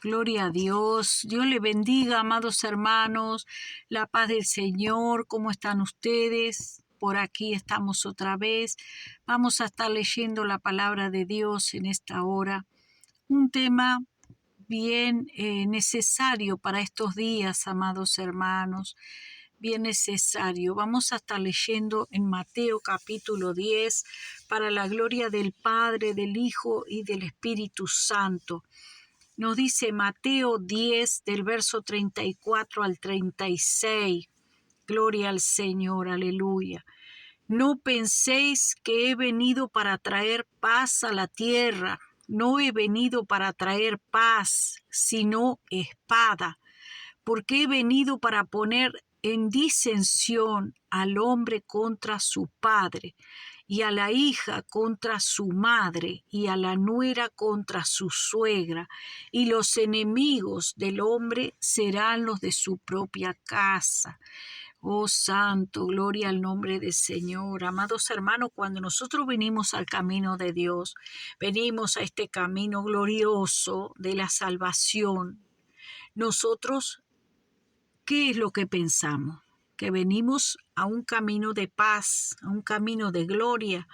Gloria a Dios. Dios le bendiga, amados hermanos. La paz del Señor. ¿Cómo están ustedes? Por aquí estamos otra vez. Vamos a estar leyendo la palabra de Dios en esta hora. Un tema bien necesario para estos días, amados hermanos. Bien necesario. Vamos a estar leyendo en Mateo capítulo 10 para la gloria del Padre, del Hijo y del Espíritu Santo. Nos dice Mateo 10 del verso 34 al 36. Gloria al Señor, aleluya. No penséis que he venido para traer paz a la tierra. No he venido para traer paz, sino espada, porque he venido para poner en disensión al hombre contra su padre, y a la hija contra su madre, y a la nuera contra su suegra, y los enemigos del hombre serán los de su propia casa. Oh santo, gloria al nombre del Señor. Amados hermanos, cuando nosotros venimos al camino de Dios, venimos a este camino glorioso de la salvación, nosotros, ¿qué es lo que pensamos? Que venimos a un camino de paz, a un camino de gloria.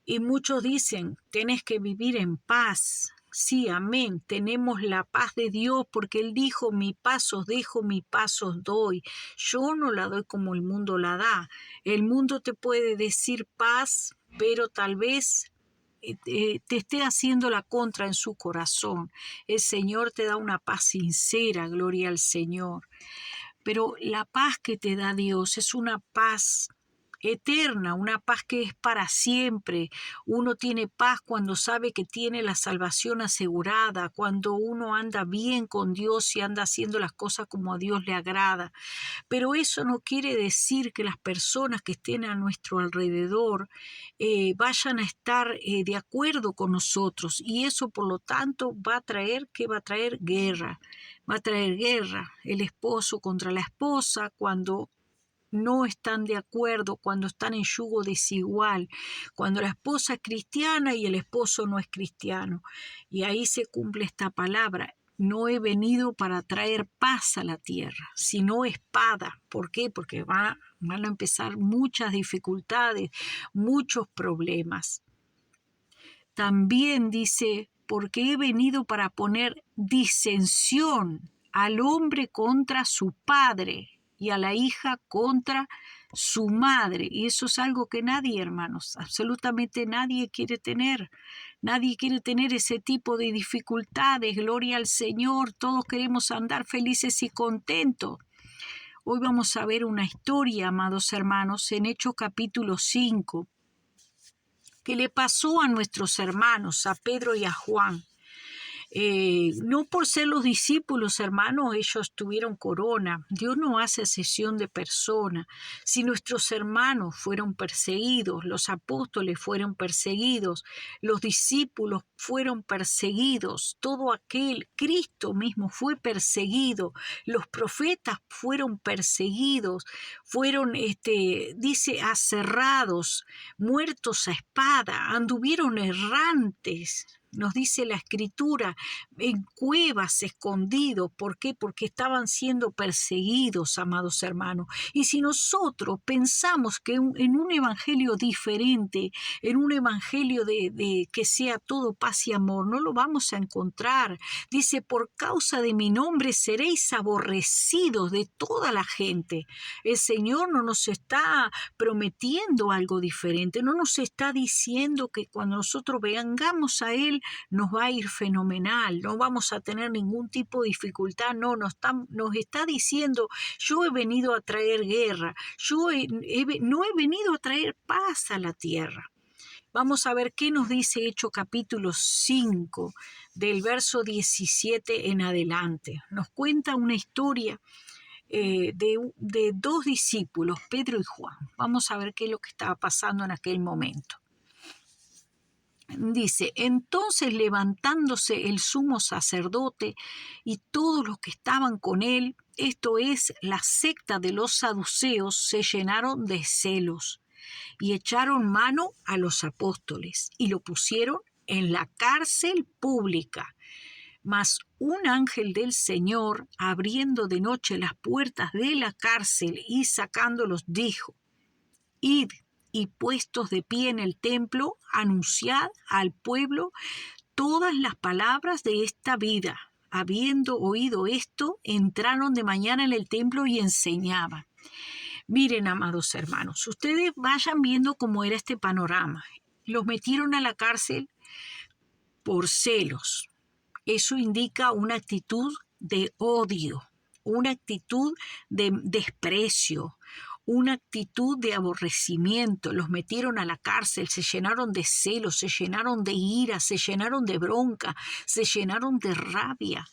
Y muchos dicen, tienes que vivir en paz. Sí, amén. Tenemos la paz de Dios porque Él dijo, mi paz os dejo, mi paz os doy. Yo no la doy como el mundo la da. El mundo te puede decir paz, pero tal vez te esté haciendo la contra en su corazón. El Señor te da una paz sincera, gloria al Señor. Pero la paz que te da Dios es una paz eterna, una paz que es para siempre. Uno tiene paz cuando sabe que tiene la salvación asegurada, cuando uno anda bien con Dios y anda haciendo las cosas como a Dios le agrada. Pero eso no quiere decir que las personas que estén a nuestro alrededor vayan a estar de acuerdo con nosotros, y eso por lo tanto va a traer, ¿qué va a traer? Guerra. Va a traer guerra, el esposo contra la esposa, cuando no están de acuerdo, cuando están en yugo desigual, cuando la esposa es cristiana y el esposo no es cristiano. Y ahí se cumple esta palabra. No he venido para traer paz a la tierra, sino espada. ¿Por qué? Porque van a empezar muchas dificultades, muchos problemas. También dice, porque he venido para poner disensión al hombre contra su padre y a la hija contra su madre. Y eso es algo que nadie, hermanos, absolutamente nadie quiere tener. Nadie quiere tener ese tipo de dificultades. Gloria al Señor, todos queremos andar felices y contentos. Hoy vamos a ver una historia, amados hermanos, en Hechos capítulo 5, que le pasó a nuestros hermanos, a Pedro y a Juan. No por ser los discípulos, hermanos, ellos tuvieron corona. Dios no hace excepción de persona. Si nuestros hermanos fueron perseguidos, los apóstoles fueron perseguidos, los discípulos fueron perseguidos, todo aquel, Cristo mismo fue perseguido, los profetas fueron perseguidos, fueron, dice, aserrados, muertos a espada, anduvieron errantes. Nos dice la Escritura, en cuevas escondidos. ¿Por qué? Porque estaban siendo perseguidos, amados hermanos. Y si nosotros pensamos que en un evangelio diferente, en un evangelio de que sea todo paz y amor, no lo vamos a encontrar. Dice, por causa de mi nombre seréis aborrecidos de toda la gente. El Señor no nos está prometiendo algo diferente, no nos está diciendo que cuando nosotros vengamos a Él nos va a ir fenomenal, no vamos a tener ningún tipo de dificultad. No, nos está diciendo, yo he venido a traer guerra, no he venido a traer paz a la tierra. Vamos a ver qué nos dice Hechos capítulo 5, del verso 17 en adelante. Nos cuenta una historia de dos discípulos, Pedro y Juan. Vamos a ver qué es lo que estaba pasando en aquel momento. Dice, entonces levantándose el sumo sacerdote y todos los que estaban con él, esto es, la secta de los saduceos, se llenaron de celos y echaron mano a los apóstoles y lo pusieron en la cárcel pública. Mas un ángel del Señor, abriendo de noche las puertas de la cárcel y sacándolos, dijo: Id y puestos de pie en el templo, anunciad al pueblo todas las palabras de esta vida. Habiendo oído esto, entraron de mañana en el templo y enseñaban. Miren, amados hermanos, ustedes vayan viendo cómo era este panorama. Los metieron a la cárcel por celos. Eso indica una actitud de odio, una actitud de desprecio, una actitud de aborrecimiento. Los metieron a la cárcel, se llenaron de celos, se llenaron de ira, se llenaron de bronca, se llenaron de rabia.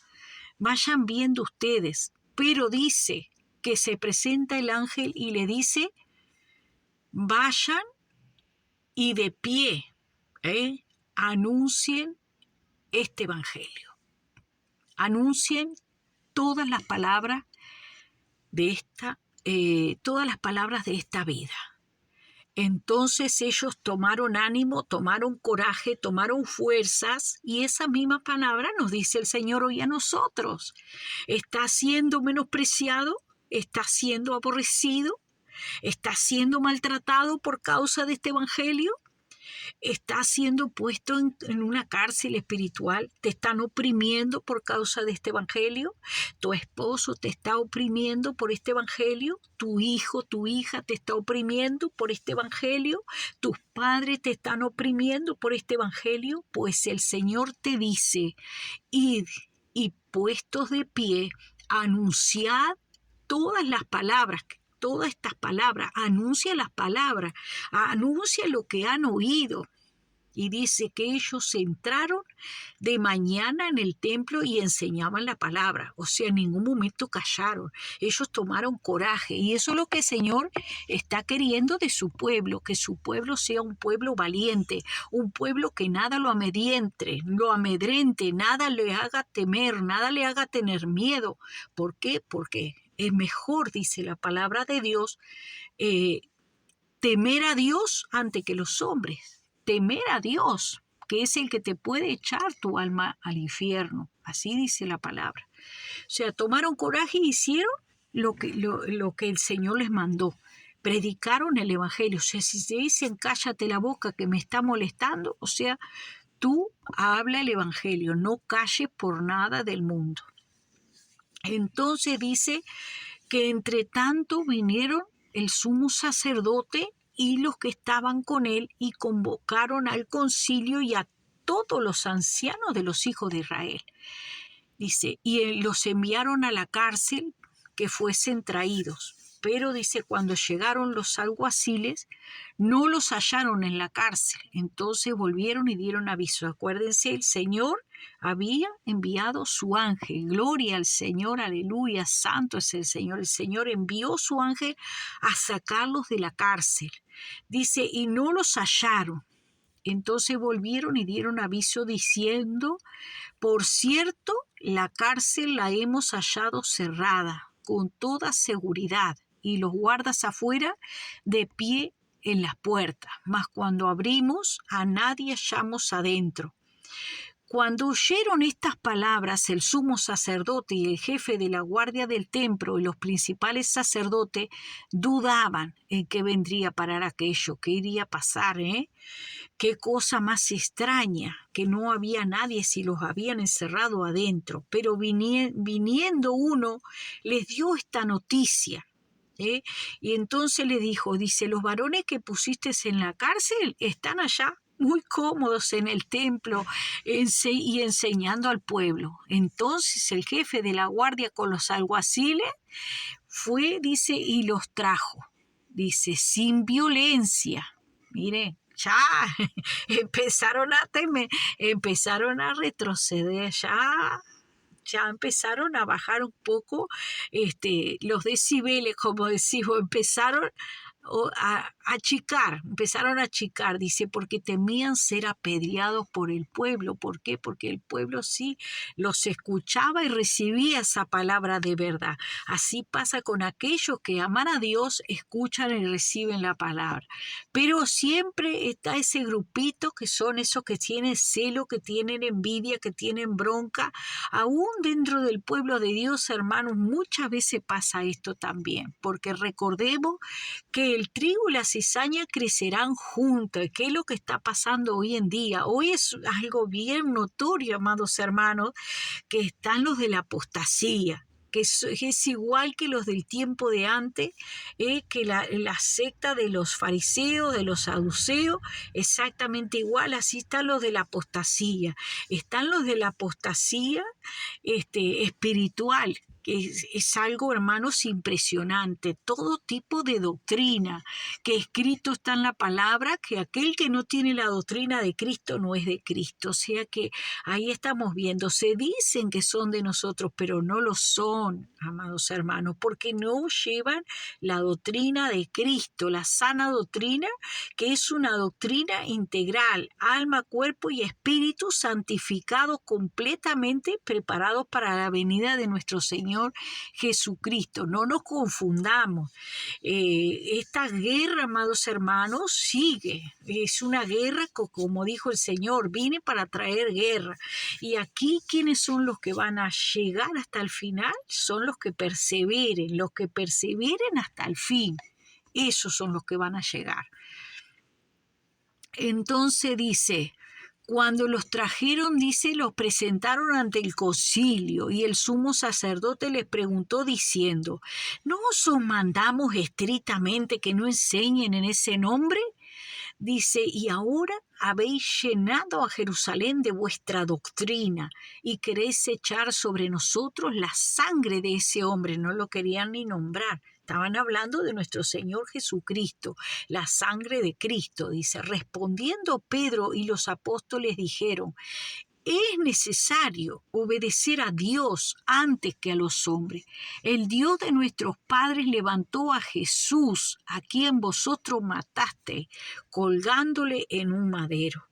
Vayan viendo ustedes, pero dice que se presenta el ángel y le dice: vayan y de pie, anuncien este evangelio. Anuncien todas las palabras de esta vida. Entonces ellos tomaron ánimo, tomaron coraje, tomaron fuerzas, y esa misma palabra nos dice el Señor hoy a nosotros. ¿Está siendo menospreciado? ¿Está siendo aborrecido? ¿Está siendo maltratado por causa de este evangelio? ¿Estás siendo puesto en una cárcel espiritual? ¿Te están oprimiendo por causa de este evangelio? ¿Tu esposo te está oprimiendo por este evangelio? ¿Tu hijo, tu hija te está oprimiendo por este evangelio? ¿Tus padres te están oprimiendo por este evangelio? Pues el Señor te dice: id y puestos de pie, anunciad todas las palabras, todas estas palabras, anuncia las palabras, anuncia lo que han oído. Y dice que ellos entraron de mañana en el templo y enseñaban la palabra. O sea, en ningún momento callaron. Ellos tomaron coraje. Y eso es lo que el Señor está queriendo de su pueblo, que su pueblo sea un pueblo valiente, un pueblo que nada lo amedrente, nada le haga temer, nada le haga tener miedo. ¿Por qué? Porque es mejor, dice la palabra de Dios, temer a Dios ante que los hombres. Temer a Dios, que es el que te puede echar tu alma al infierno. Así dice la palabra. O sea, tomaron coraje y hicieron lo que el Señor les mandó. Predicaron el evangelio. O sea, si te dicen cállate la boca que me está molestando, o sea, tú habla el evangelio, no calles por nada del mundo. Entonces dice que entre tanto vinieron el sumo sacerdote y los que estaban con él, y convocaron al concilio y a todos los ancianos de los hijos de Israel. Dice, y los enviaron a la cárcel que fuesen traídos. Pero dice, cuando llegaron los alguaciles, no los hallaron en la cárcel. Entonces volvieron y dieron aviso. Acuérdense, el Señor había enviado su ángel. Gloria al Señor, aleluya, santo es el Señor. El Señor envió su ángel a sacarlos de la cárcel. Dice, y no los hallaron. Entonces volvieron y dieron aviso diciendo: por cierto, la cárcel la hemos hallado cerrada con toda seguridad, y los guardas afuera de pie en las puertas, mas cuando abrimos a nadie hallamos adentro. Cuando oyeron estas palabras, el sumo sacerdote y el jefe de la guardia del templo y los principales sacerdotes dudaban en qué vendría a parar aquello, qué iría a pasar, Qué cosa más extraña, que no había nadie si los habían encerrado adentro. Pero viniendo uno, les dio esta noticia. Y entonces le dijo, dice, los varones que pusiste en la cárcel están allá muy cómodos en el templo y enseñando al pueblo. Entonces el jefe de la guardia con los alguaciles fue, dice, y los trajo. Dice, sin violencia. Mire, ya empezaron a temer, empezaron a retroceder, ya empezaron a bajar un poco los decibeles, como decimos, empezaron achicar, empezaron a achicar, dice, porque temían ser apedreados por el pueblo. ¿Por qué? Porque el pueblo sí los escuchaba y recibía esa palabra de verdad. Así pasa con aquellos que aman a Dios, escuchan y reciben la palabra. Pero siempre está ese grupito que son esos que tienen celo, que tienen envidia, que tienen bronca. Aún dentro del pueblo de Dios, hermanos, muchas veces pasa esto también, porque recordemos que el trigo y la cizaña crecerán juntos. ¿Qué es lo que está pasando hoy en día? Hoy es algo bien notorio, amados hermanos, que están los de la apostasía, que es igual que los del tiempo de antes, que la secta de los fariseos, de los saduceos, exactamente igual. Así están los de la apostasía. Están los de la apostasía espiritual, que es algo, hermanos, impresionante. Todo tipo de doctrina que escrito está en la palabra, que aquel que no tiene la doctrina de Cristo no es de Cristo. O sea que ahí estamos viendo, se dicen que son de nosotros, pero no lo son, amados hermanos, porque no llevan la doctrina de Cristo, la sana doctrina, que es una doctrina integral, alma, cuerpo y espíritu, santificados completamente, preparados para la venida de nuestro Señor Jesucristo. No nos confundamos. Esta guerra, amados hermanos, sigue. Es una guerra, como dijo el Señor, vine para traer guerra. Y aquí, ¿quiénes son los que van a llegar hasta el final? Son los que perseveren hasta el fin. Esos son los que van a llegar. Entonces dice, cuando los trajeron, dice, los presentaron ante el concilio, y el sumo sacerdote les preguntó diciendo, ¿no os mandamos estrictamente que no enseñen en ese nombre? Dice, y ahora habéis llenado a Jerusalén de vuestra doctrina y queréis echar sobre nosotros la sangre de ese hombre. No lo querían ni nombrar. Estaban hablando de nuestro Señor Jesucristo, la sangre de Cristo. Dice, respondiendo Pedro y los apóstoles dijeron, es necesario obedecer a Dios antes que a los hombres. El Dios de nuestros padres levantó a Jesús, a quien vosotros mataste, colgándole en un madero.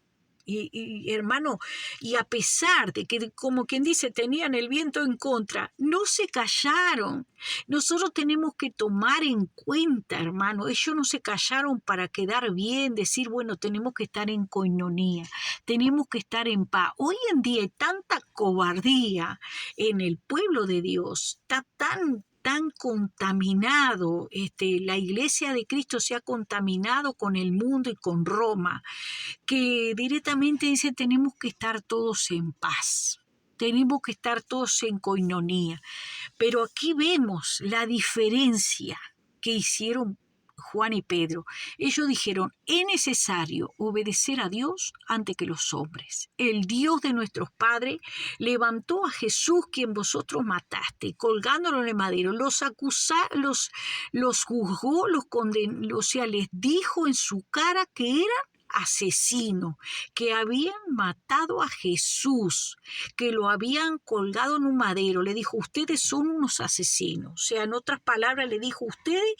Hermano, y a pesar de que, como quien dice, tenían el viento en contra, no se callaron. Nosotros tenemos que tomar en cuenta, hermano, ellos no se callaron para quedar bien, decir, bueno, tenemos que estar en coinonía, tenemos que estar en paz. Hoy en día hay tanta cobardía en el pueblo de Dios, está tan contaminado, la iglesia de Cristo se ha contaminado con el mundo y con Roma, que directamente dice, tenemos que estar todos en paz. Tenemos que estar todos en coinonía. Pero aquí vemos la diferencia que hicieron Juan y Pedro. Ellos dijeron, es necesario obedecer a Dios antes que los hombres. El Dios de nuestros padres levantó a Jesús, quien vosotros mataste, colgándolo en el madero. Los juzgó, los condenó, o sea, les dijo en su cara que eran asesinos, que habían matado a Jesús, que lo habían colgado en un madero. Le dijo, ustedes son unos asesinos. O sea, en otras palabras, le dijo, ustedes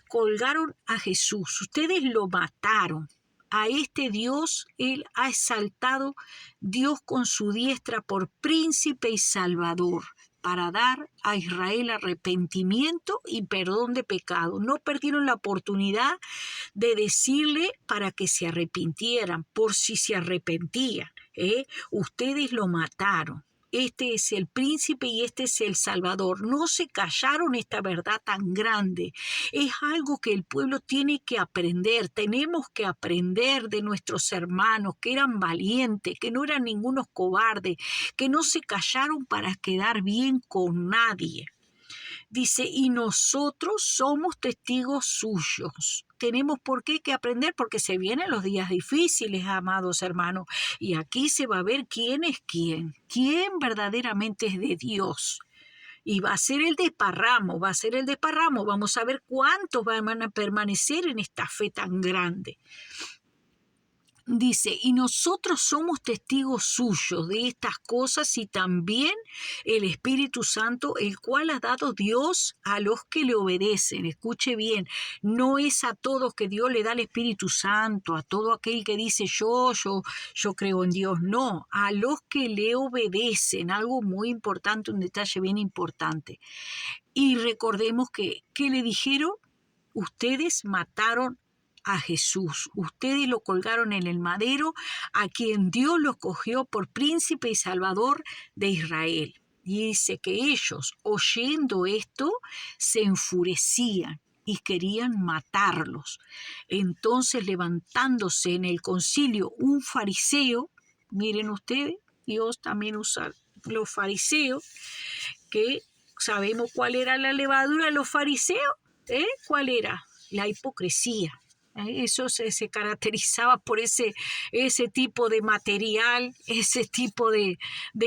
colgaron a Jesús, ustedes lo mataron. A este Dios, él ha exaltado Dios con su diestra por príncipe y salvador, para dar a Israel arrepentimiento y perdón de pecado. No perdieron la oportunidad de decirle para que se arrepintieran, por si se arrepentían. Ustedes lo mataron. Este es el príncipe y este es el salvador. No se callaron esta verdad tan grande. Es algo que el pueblo tiene que aprender. Tenemos que aprender de nuestros hermanos que eran valientes, que no eran ningunos cobardes, que no se callaron para quedar bien con nadie. Dice, y nosotros somos testigos suyos. Tenemos por qué que aprender, porque se vienen los días difíciles, amados hermanos, y aquí se va a ver quién es quién verdaderamente es de Dios. Y va a ser el desparramo, vamos a ver cuántos van a permanecer en esta fe tan grande. Dice, y nosotros somos testigos suyos de estas cosas y también el Espíritu Santo, el cual ha dado Dios a los que le obedecen. Escuche bien, no es a todos que Dios le da el Espíritu Santo, a todo aquel que dice yo creo en Dios. No, a los que le obedecen. Algo muy importante, un detalle bien importante. Y recordemos ¿qué le dijeron? Ustedes mataron a Jesús, ustedes lo colgaron en el madero, a quien Dios los cogió por príncipe y salvador de Israel. Y dice que ellos, oyendo esto, se enfurecían y querían matarlos. Entonces, levantándose en el concilio un fariseo, miren ustedes, Dios también usa los fariseos, que sabemos cuál era la levadura de los fariseos, ¿cuál era? La hipocresía. Eso se caracterizaba por ese tipo de material, ese tipo de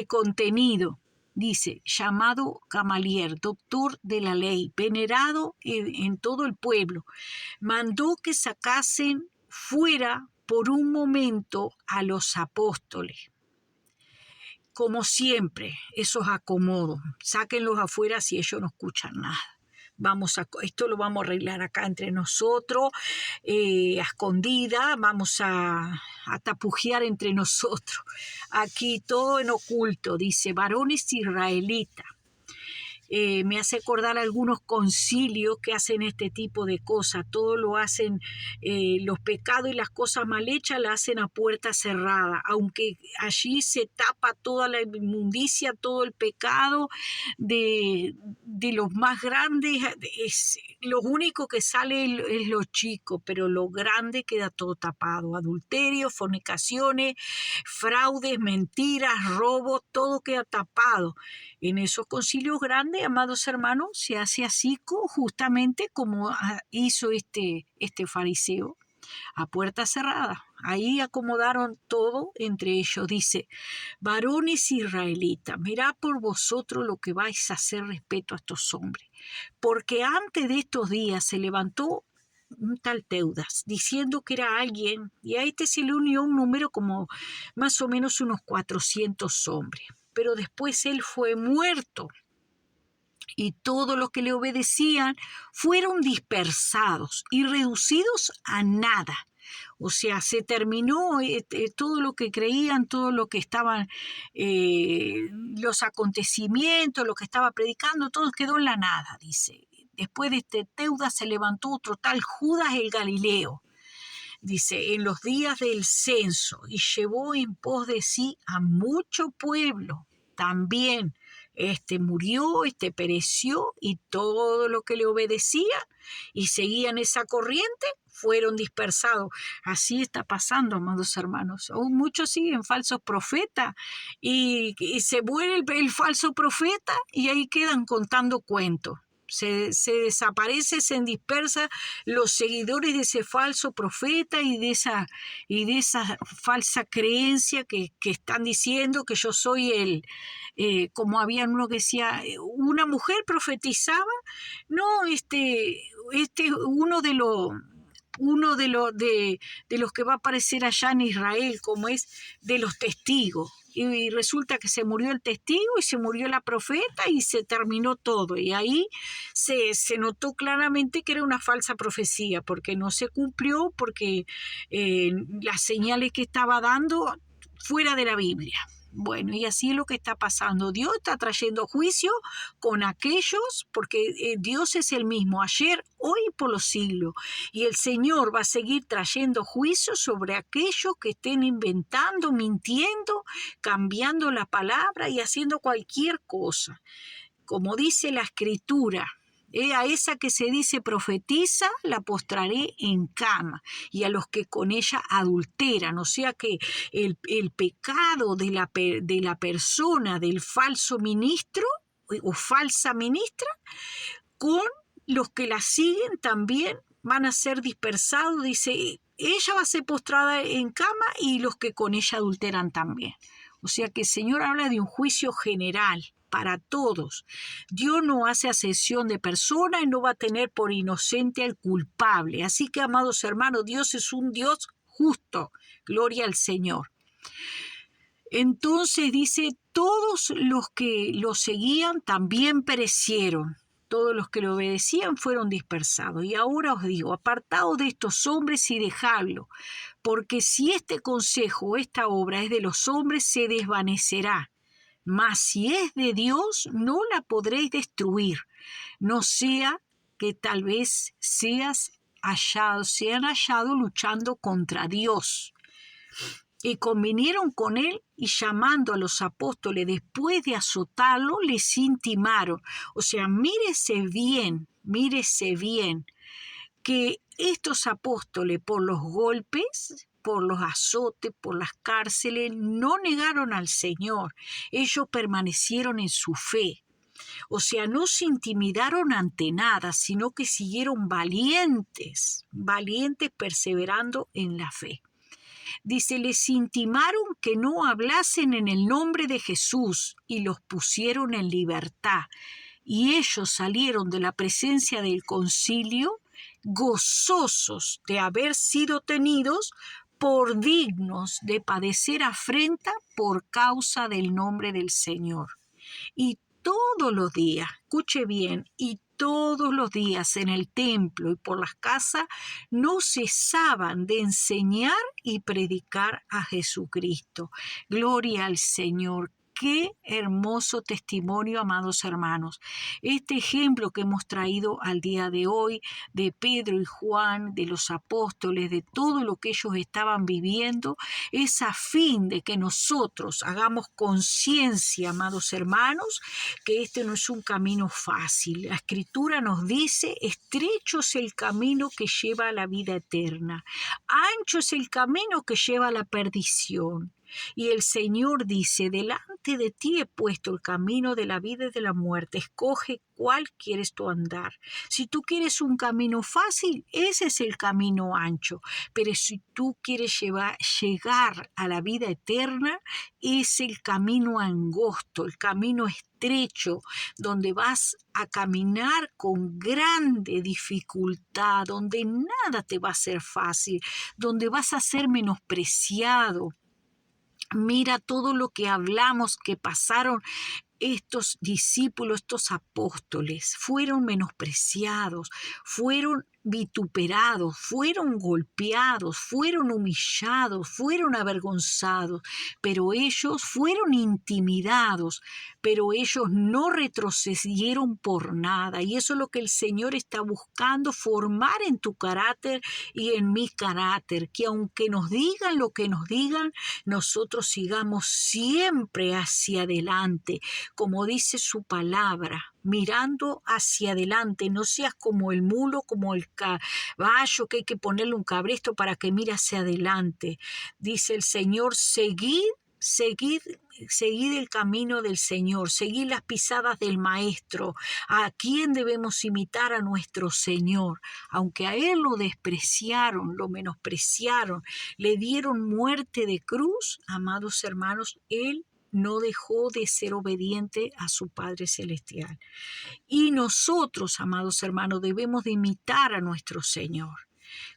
contenido. Dice, llamado Gamaliel, doctor de la ley, venerado en todo el pueblo, mandó que sacasen fuera por un momento a los apóstoles. Como siempre, esos acomodos, sáquenlos afuera si ellos no escuchan nada. Esto lo vamos a arreglar acá entre nosotros, a escondida, vamos a tapujear entre nosotros. Aquí todo en oculto, dice, varones israelitas. Me hace acordar algunos concilios que hacen este tipo de cosas. Todo lo hacen, los pecados y las cosas mal hechas las hacen a puerta cerrada, aunque allí se tapa toda la inmundicia, todo el pecado de los más grandes. Lo único que sale es lo chico, pero lo grande queda todo tapado. Adulterio, fornicaciones, fraudes, mentiras, robos, todo queda tapado. En esos concilios grandes, amados hermanos, se hace así justamente como hizo este fariseo, a puerta cerrada. Ahí acomodaron todo entre ellos. Dice, varones israelitas, mirad por vosotros lo que vais a hacer respecto a estos hombres. Porque antes de estos días se levantó un tal Teudas, diciendo que era alguien, y a este se le unió un número como más o menos unos 400 hombres. Pero después él fue muerto y todos los que le obedecían fueron dispersados y reducidos a nada. O sea, se terminó todo lo que creían, todo lo que estaban, los acontecimientos, lo que estaba predicando, todo quedó en la nada, dice. Después de este Teudas se levantó otro tal Judas el Galileo, dice, en los días del censo, y llevó en pos de sí a mucho pueblo. También murió, pereció, y todo lo que le obedecía y seguían esa corriente fueron dispersados. Así está pasando, amados hermanos. Aún muchos siguen falsos profetas y se muere el falso profeta y ahí quedan contando cuentos. Se desaparece, se dispersa los seguidores de ese falso profeta y de esa falsa creencia que están diciendo que yo soy como había uno que decía, una mujer profetizaba, no, uno de los que va a aparecer allá en Israel, como es de los testigos. Y resulta que se murió el testigo y se murió la profeta y se terminó todo. Y ahí se notó claramente que era una falsa profecía, porque no se cumplió, porque las señales que estaba dando fuera de la Biblia. Bueno, y así es lo que está pasando. Dios está trayendo juicio con aquellos, porque Dios es el mismo, ayer, hoy y por los siglos. Y el Señor va a seguir trayendo juicio sobre aquellos que estén inventando, mintiendo, cambiando la palabra y haciendo cualquier cosa. Como dice la Escritura, a esa que se dice profetiza, la postraré en cama, y a los que con ella adulteran. O sea que el pecado de la persona, del falso ministro o falsa ministra, con los que la siguen también van a ser dispersados. Dice, ella va a ser postrada en cama y los que con ella adulteran también. O sea que el Señor habla de un juicio general para todos. Dios no hace acepción de personas y no va a tener por inocente al culpable. Así que, amados hermanos, Dios es un Dios justo. Gloria al Señor. Entonces dice, todos los que lo seguían también perecieron. Todos los que lo obedecían fueron dispersados. Y ahora os digo, apartaos de estos hombres y dejadlo, porque si este consejo o esta obra es de los hombres, se desvanecerá. Mas si es de Dios, no la podréis destruir. No sea que tal vez sean hallados luchando contra Dios. Y convinieron con él, y llamando a los apóstoles después de azotarlo, les intimaron. O sea, mírese bien, que estos apóstoles, por los golpes, por los azotes, por las cárceles, no negaron al Señor. Ellos permanecieron en su fe. O sea, no se intimidaron ante nada, sino que siguieron valientes perseverando en la fe. Dice, les intimaron que no hablasen en el nombre de Jesús y los pusieron en libertad. Y ellos salieron de la presencia del concilio gozosos de haber sido tenidos por dignos de padecer afrenta por causa del nombre del Señor. Y todos los días, escuche bien, y todos los días en el templo y por las casas no cesaban de enseñar y predicar a Jesucristo. Gloria al Señor. Qué hermoso testimonio, amados hermanos. Este ejemplo que hemos traído al día de hoy de Pedro y Juan, de los apóstoles, de todo lo que ellos estaban viviendo, es a fin de que nosotros hagamos conciencia, amados hermanos, que este no es un camino fácil. La Escritura nos dice, estrecho es el camino que lleva a la vida eterna, ancho es el camino que lleva a la perdición. Y el Señor dice, delante de ti he puesto el camino de la vida y de la muerte, escoge cuál quieres tú andar. Si tú quieres un camino fácil, ese es el camino ancho, pero si tú quieres llegar a la vida eterna, es el camino angosto, el camino estrecho, donde vas a caminar con grande dificultad, donde nada te va a ser fácil, donde vas a ser menospreciado. Mira todo lo que hablamos que pasaron estos discípulos, estos apóstoles. Fueron menospreciados, fueron vituperados, fueron golpeados, fueron humillados, fueron avergonzados, pero ellos fueron intimidados, pero ellos no retrocedieron por nada. Y eso es lo que el Señor está buscando, formar en tu carácter y en mi carácter, que aunque nos digan lo que nos digan, nosotros sigamos siempre hacia adelante, como dice su palabra, mirando hacia adelante. No seas como el mulo, como el caballo, que hay que ponerle un cabresto para que mire hacia adelante. Dice el Señor, seguid el camino del Señor, seguid las pisadas del Maestro. ¿A quién debemos imitar? A nuestro Señor. Aunque a Él lo despreciaron, lo menospreciaron, le dieron muerte de cruz, amados hermanos, Él no dejó de ser obediente a su Padre Celestial. Y nosotros, amados hermanos, debemos de imitar a nuestro Señor.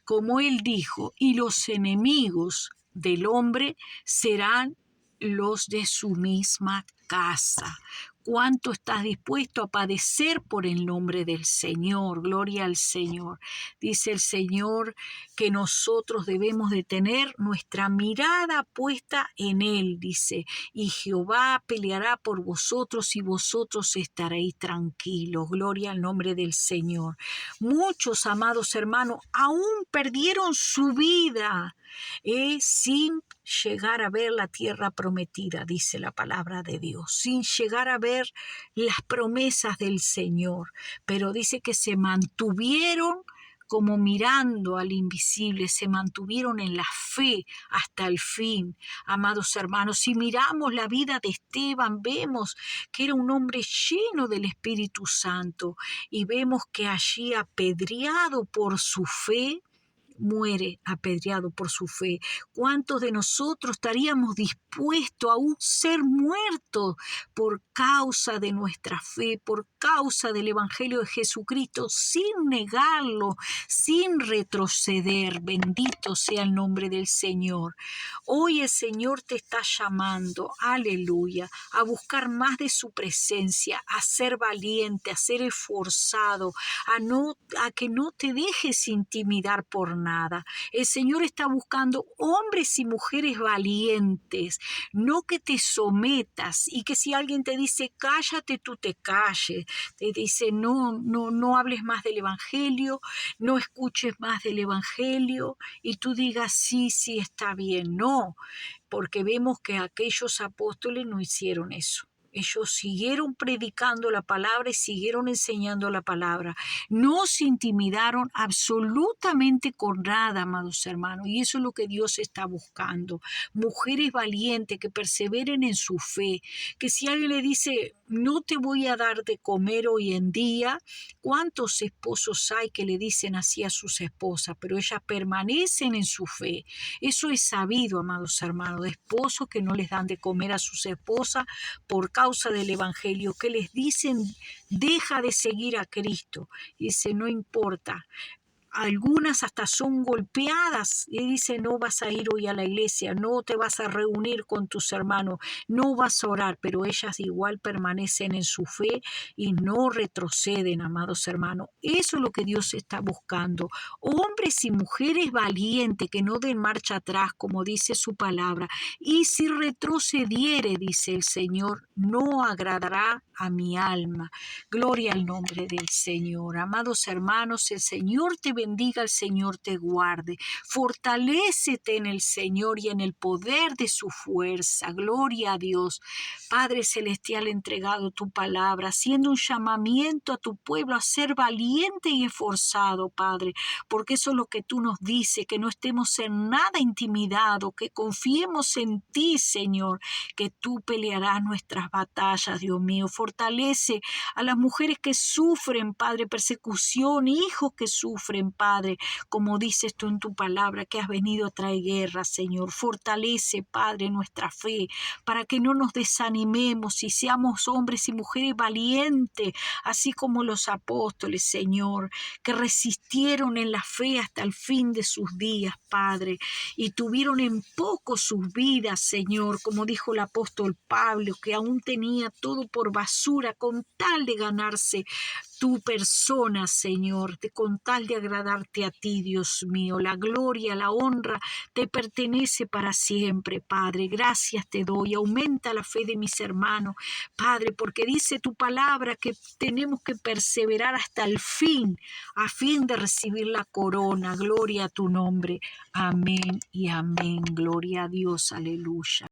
Como Él dijo, y los enemigos del hombre serán los de su misma casa. ¿Cuánto estás dispuesto a padecer por el nombre del Señor? Gloria al Señor. Dice el Señor que nosotros debemos de tener nuestra mirada puesta en Él, dice, y Jehová peleará por vosotros y vosotros estaréis tranquilos. Gloria al nombre del Señor. Muchos, amados hermanos, aún perdieron su vida sin llegar a ver la tierra prometida, dice la palabra de Dios, sin llegar a ver las promesas del Señor, pero dice que se mantuvieron como mirando al invisible, se mantuvieron en la fe hasta el fin. Amados hermanos, si miramos la vida de Esteban, vemos que era un hombre lleno del Espíritu Santo y vemos que allí apedreado por su fe, muere apedreado por su fe? ¿Cuántos de nosotros estaríamos dispuestos a aún ser muertos por causa de nuestra fe, por causa del Evangelio de Jesucristo, sin negarlo, sin retroceder? Bendito sea el nombre del Señor. Hoy el Señor te está llamando, aleluya, a buscar más de su presencia, a ser valiente, a ser esforzado, a que no te dejes intimidar por nada. El Señor está buscando hombres y mujeres valientes, no que te sometas y que si alguien te dice cállate, tú te calles. Te dice no hables más del Evangelio, no escuches más del Evangelio y tú digas sí, está bien. No, porque vemos que aquellos apóstoles no hicieron eso. Ellos siguieron predicando la palabra y siguieron enseñando la palabra. No se intimidaron absolutamente con nada, amados hermanos. Y eso es lo que Dios está buscando. Mujeres valientes que perseveren en su fe. Que si alguien le dice, no te voy a dar de comer hoy en día, ¿cuántos esposos hay que le dicen así a sus esposas? Pero ellas permanecen en su fe. Eso es sabido, amados hermanos, de esposos que no les dan de comer a sus esposas por causa del Evangelio, que les dicen, deja de seguir a Cristo. Y dice, no importa. Algunas hasta son golpeadas y dicen, no vas a ir hoy a la iglesia, no te vas a reunir con tus hermanos, no vas a orar, pero ellas igual permanecen en su fe y no retroceden, amados hermanos. Eso es lo que Dios está buscando. Hombres y mujeres valientes que no den marcha atrás, como dice su palabra. Y si retrocediere, dice el Señor, no agradará a mi alma. Gloria al nombre del Señor. Amados hermanos, el Señor te bendiga, el Señor te guarde. Fortalécete en el Señor y en el poder de su fuerza. Gloria a Dios. Padre Celestial, entregado tu palabra, haciendo un llamamiento a tu pueblo a ser valiente y esforzado, Padre, porque eso es lo que tú nos dices, que no estemos en nada intimidados, que confiemos en ti, Señor, que tú pelearás nuestras batallas, Dios mío. Fortalece a las mujeres que sufren, Padre, persecución, hijos que sufren, Padre, como dices tú en tu palabra, que has venido a traer guerra, Señor. Fortalece, Padre, nuestra fe, para que no nos desanimemos y seamos hombres y mujeres valientes, así como los apóstoles, Señor, que resistieron en la fe hasta el fin de sus días, Padre, y tuvieron en poco sus vidas, Señor, como dijo el apóstol Pablo, que aún tenía todo por basura con tal de ganarse tu persona, Señor, con tal de agradarte a ti, Dios mío. La gloria, la honra te pertenece para siempre, Padre. Gracias te doy. Aumenta la fe de mis hermanos, Padre, porque dice tu palabra que tenemos que perseverar hasta el fin, a fin de recibir la corona. Gloria a tu nombre. Amén y amén. Gloria a Dios. Aleluya.